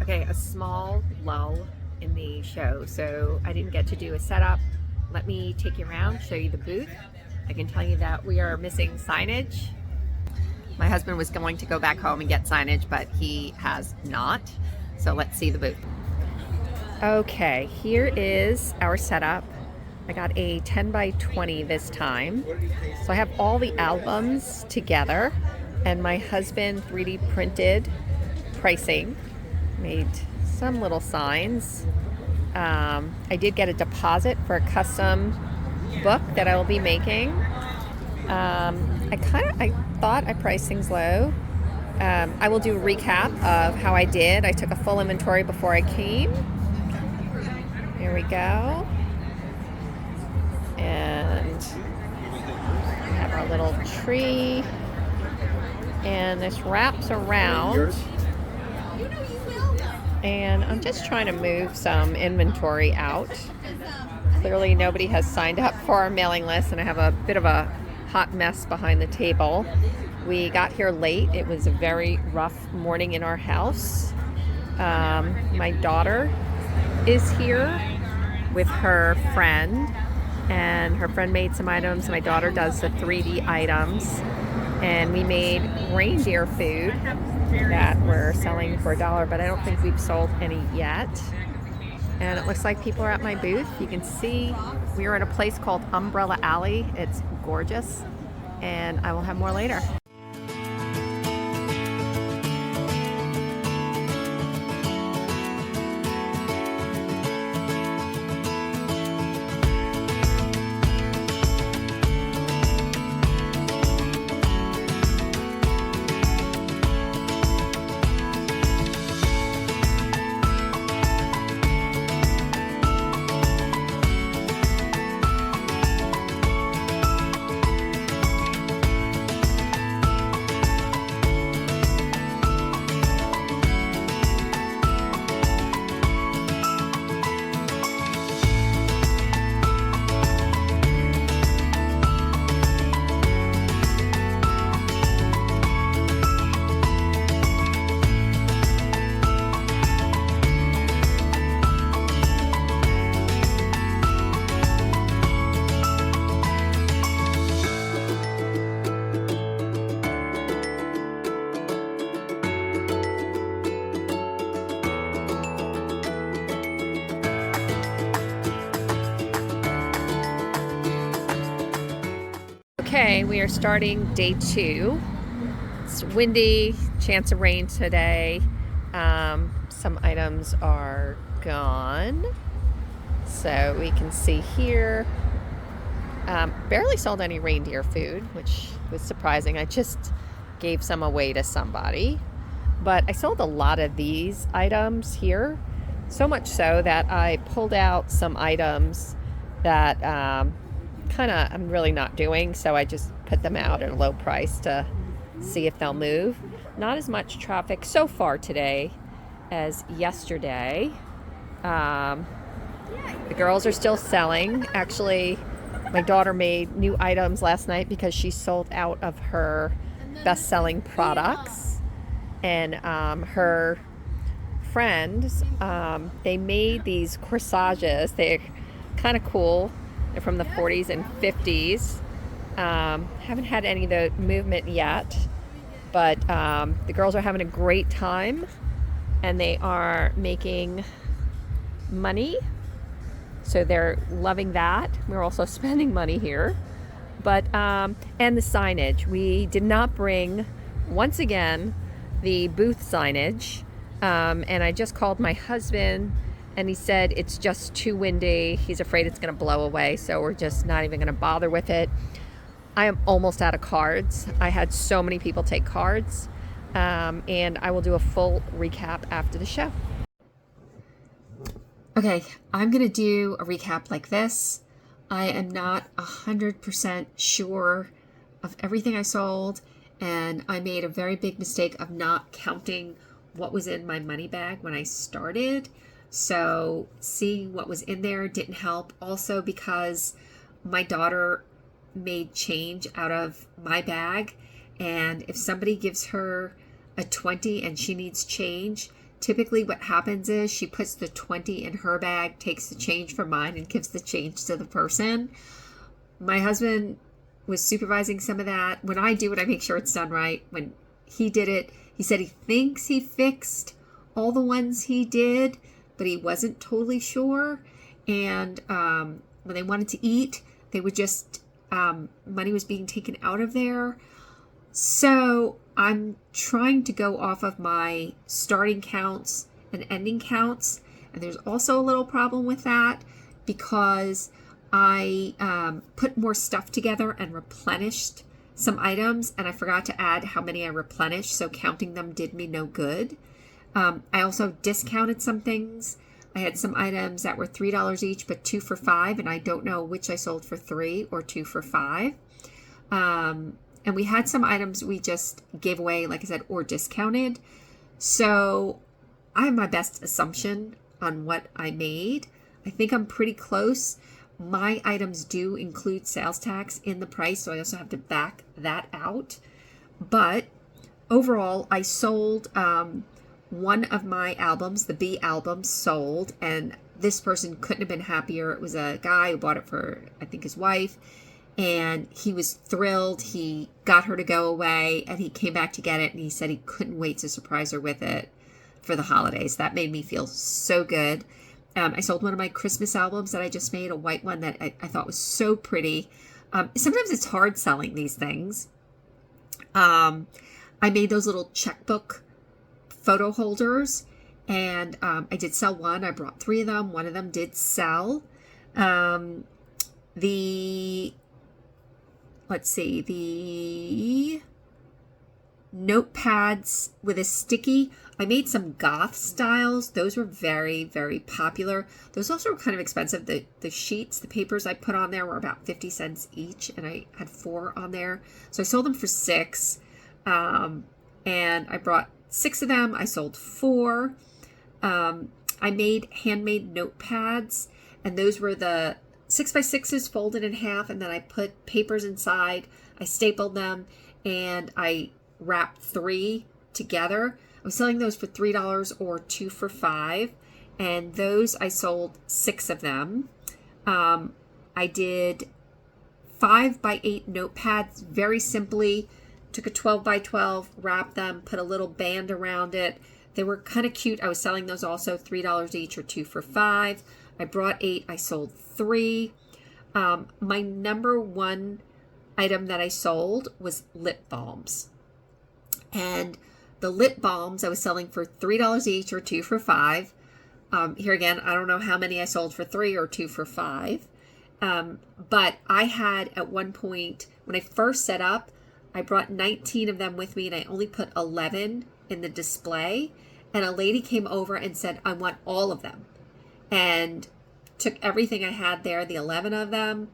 Okay, a small lull in the show, so I didn't get to do a setup. Let me take you around, show you the booth. I can tell you that we are missing signage. My husband was going to go back home and get signage, but he has not. So let's see the booth. Okay, here is our setup. I got a 10 by 20 this time. So I have all the albums together, and my husband 3D printed pricing, made some little signs. I did get a deposit for a custom book that I will be making. I thought I priced things low. I will do a recap of how I did. I took a full inventory before I came. Here we go. And we have our little tree. And this wraps around. And I'm just trying to move some inventory out. Clearly nobody has signed up for our mailing list, and I have a bit of a hot mess behind the table. We got here late. It was a very rough morning in our house. My daughter is here with her friend, and her friend made some items. My daughter does the 3D items, and we made reindeer food that we're selling for $1, but I don't think we've sold any yet. And it looks like people are at my booth. You can see we are at a place called Umbrella Alley. It's gorgeous, and I will have more later. Okay, we are starting day 2. It's windy, chance of rain today. Some items are gone. So we can see here, barely sold any reindeer food, which was surprising. I just gave some away to somebody. But I sold a lot of these items here, so much so that I pulled out some items that I'm really not doing, so I just put them out at a low price to see if they'll move. Not as much traffic so far today as yesterday. The girls are still selling. Actually, my daughter made new items last night because she sold out of her best-selling products, and her friends, they made these corsages. They're kind of cool. They're from the 40s and 50s. Haven't had any of the movement yet, but the girls are having a great time, and they are making money. So they're loving that. We're also spending money here. But, and the signage. We did not bring, once again, the booth signage. And I just called my husband, and he said it's just too windy. He's afraid it's going to blow away, so we're just not even going to bother with it. I am almost out of cards. I had so many people take cards, and I will do a full recap after the show. Okay, I'm going to do a recap like this. I am not 100% sure of everything I sold, and I made a very big mistake of not counting what was in my money bag when I started. So seeing what was in there didn't help. Also because my daughter made change out of my bag, and if somebody gives her a 20 and she needs change, typically what happens is she puts the 20 in her bag, takes the change from mine, and gives the change to the person. My husband was supervising some of that. When I do it, I make sure it's done right. When he did it, he said he thinks he fixed all the ones he did, but he wasn't totally sure. And when they wanted to eat, they would just, money was being taken out of there. So I'm trying to go off of my starting counts and ending counts. And there's also a little problem with that because I put more stuff together and replenished some items, and I forgot to add how many I replenished, so counting them did me no good. I also discounted some things. I had some items that were $3 each, but 2 for $5, and I don't know which I sold for $3 or 2 for $5. And we had some items we just gave away, like I said, or discounted. So I have my best assumption on what I made. I think I'm pretty close. My items do include sales tax in the price, so I also have to back that out. But overall, I sold one of my albums, the B album, sold, and this person couldn't have been happier. It was a guy who bought it for, I think, his wife, and he was thrilled. He got her to go away, and he came back to get it, and he said he couldn't wait to surprise her with it for the holidays. That made me feel so good. I sold one of my Christmas albums that I just made, a white one that I thought was so pretty. Sometimes it's hard selling these things. I made those little checkbook photo holders, and I did sell one. I brought 3 of them. One of them did sell. The notepads with a sticky, I made some goth styles. Those were very, very popular. Those also were kind of expensive. The sheets, the papers I put on there were about 50 cents each, and I had 4 on there. So I sold them for $6. And I brought 6 of them. I sold 4. I made handmade notepads, and those were the 6x6s folded in half, and then I put papers inside. I stapled them, and I wrapped 3 together. I was selling those for $3 or 2 for $5, and those I sold 6 of them. I did 5x8 notepads very simply. Took a 12x12, wrapped them, put a little band around it. They were kind of cute. I was selling those also $3 each or 2 for $5. I brought 8. I sold 3. My number one item that I sold was lip balms. And the lip balms I was selling for $3 each or 2 for $5. Here again, I don't know how many I sold for $3 or 2 for $5. But I had at one point, when I first set up, I brought 19 of them with me, and I only put 11 in the display. And a lady came over and said, I want all of them. And took everything I had there, the 11 of them.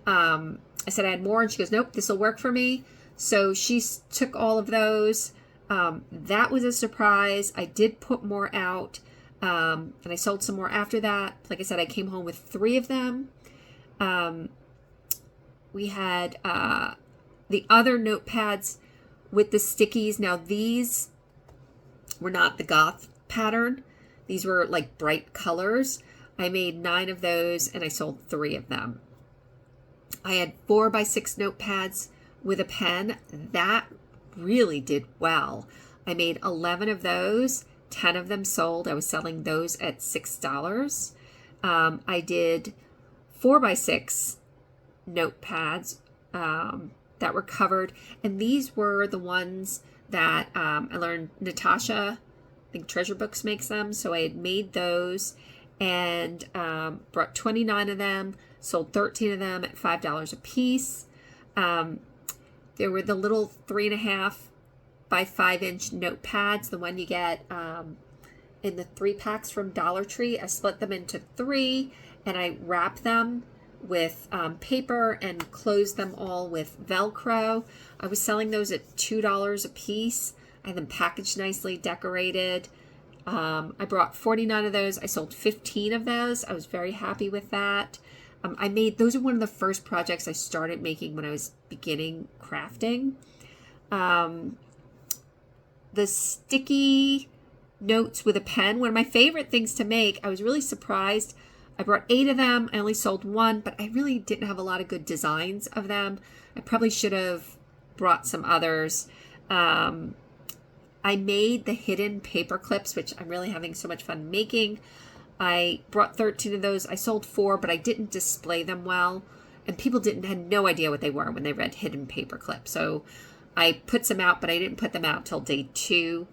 I said I had more, and she goes, nope, this will work for me. So she took all of those. That was a surprise. I did put more out, and I sold some more after that. Like I said, I came home with 3 of them. We had the other notepads with the stickies. Now, these were not the goth pattern. These were like bright colors. I made 9 of those, and I sold 3 of them. I had 4x6 notepads with a pen. That really did well. I made 11 of those. 10 of them sold. I was selling those at $6. I did 4x6 notepads that were covered. And these were the ones that I learned Natasha, I think Treasure Books makes them. So I had made those and brought 29 of them, sold 13 of them at $5 a piece. There were the little 3.5 by 5 inch notepads, the one you get in the 3 packs from Dollar Tree. I split them into 3 and I wrapped them with paper and closed them all with Velcro. I was selling those at $2 a piece. I had them packaged nicely, decorated. I brought 49 of those. I sold 15 of those. I was very happy with that. Those are one of the first projects I started making when I was beginning crafting. The sticky notes with a pen. One of my favorite things to make. I was really surprised. I brought 8 of them. I only sold 1, but I really didn't have a lot of good designs of them. I probably should have brought some others. I made the hidden paper clips, which I'm really having so much fun making. I brought 13 of those. I sold 4, but I didn't display them well. And people had no idea what they were when they read hidden paper clips. So I put some out, but I didn't put them out till day 2.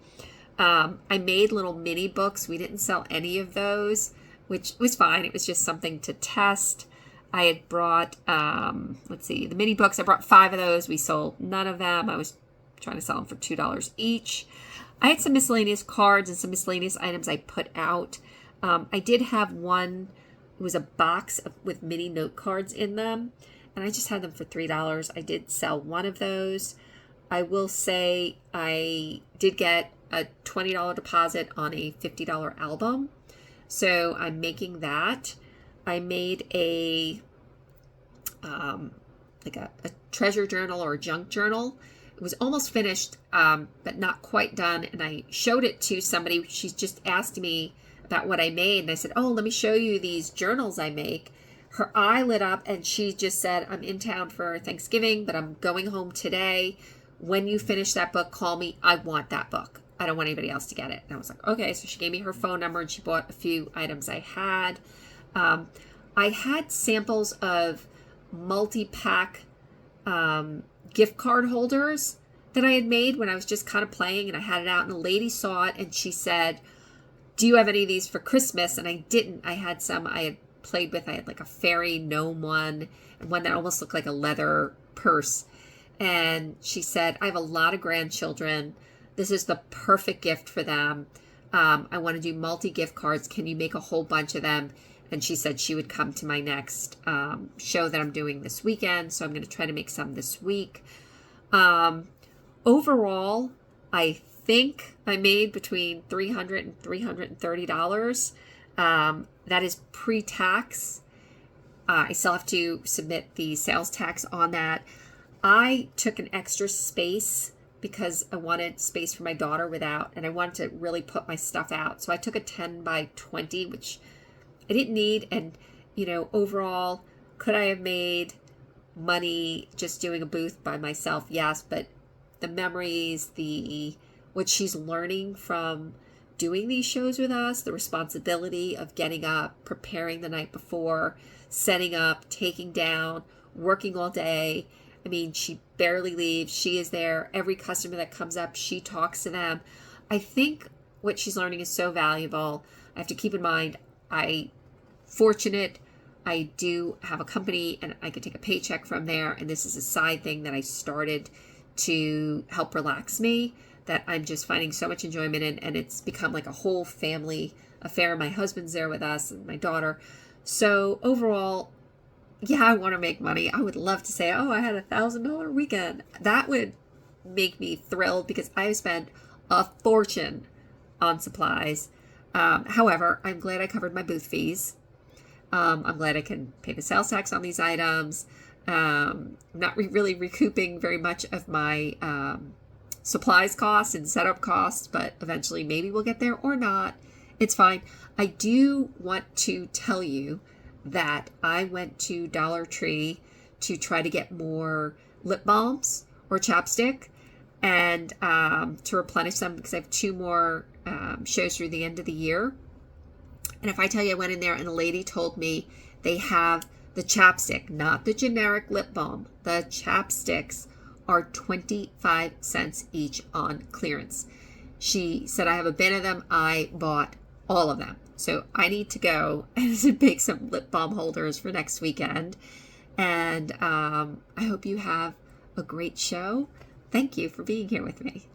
I made little mini books. We didn't sell any of those, which was fine. It was just something to test. I had brought, the mini books. I brought 5 of those. We sold none of them. I was trying to sell them for $2 each. I had some miscellaneous cards and some miscellaneous items I put out. I did have one. It was a box with mini note cards in them, and I just had them for $3. I did sell one of those. I will say I did get a $20 deposit on a $50 album, so I'm making that. I made a treasure journal or a junk journal. It was almost finished, but not quite done, and I showed it to somebody. She's just asked me about what I made, and I said, oh, let me show you these journals I make. Her eye lit up, and she just said, I'm in town for Thanksgiving, but I'm going home today. When you finish that book, call me. I want that book. I don't want anybody else to get it. And I was like, okay. So she gave me her phone number, and she bought a few items I had. I had samples of multi-pack gift card holders that I had made when I was just kind of playing, and I had it out, and a lady saw it, and she said, do you have any of these for Christmas? And I didn't. I had some I had played with. I had like a fairy gnome one, and one that almost looked like a leather purse. And she said, I have a lot of grandchildren. This is the perfect gift for them. I want to do multi-gift cards. Can you make a whole bunch of them? And she said she would come to my next show that I'm doing this weekend. So I'm going to try to make some this week. Overall, I think I made between $300 and $330. That is pre-tax. I still have to submit the sales tax on that. I took an extra space because I wanted space for my daughter and I wanted to really put my stuff out. So I took a 10 by 20, which I didn't need. And, overall, could I have made money just doing a booth by myself? Yes, but the memories, what she's learning from doing these shows with us, the responsibility of getting up, preparing the night before, setting up, taking down, working all day. I mean, she barely leaves. She is there. Every customer that comes up, she talks to them. I think what she's learning is so valuable. I have to keep in mind, I do have a company and I could take a paycheck from there. And this is a side thing that I started to help relax me, that I'm just finding so much enjoyment in, and it's become like a whole family affair. My husband's there with us and my daughter. So overall, yeah, I want to make money. I would love to say, oh, I had $1,000 weekend. That would make me thrilled because I have spent a fortune on supplies. However, I'm glad I covered my booth fees. I'm glad I can pay the sales tax on these items. I'm not really recouping very much of my supplies costs and setup costs, but eventually maybe we'll get there or not. It's fine. I do want to tell you that I went to Dollar Tree to try to get more lip balms or chapstick and to replenish them because I have 2 more shows through the end of the year. And if I tell you I went in there and a lady told me they have the chapstick, not the generic lip balm, the chapsticks are 25 cents each on clearance. She said, I have a bin of them. I bought all of them. So I need to go and make some lip balm holders for next weekend. And I hope you have a great show. Thank you for being here with me.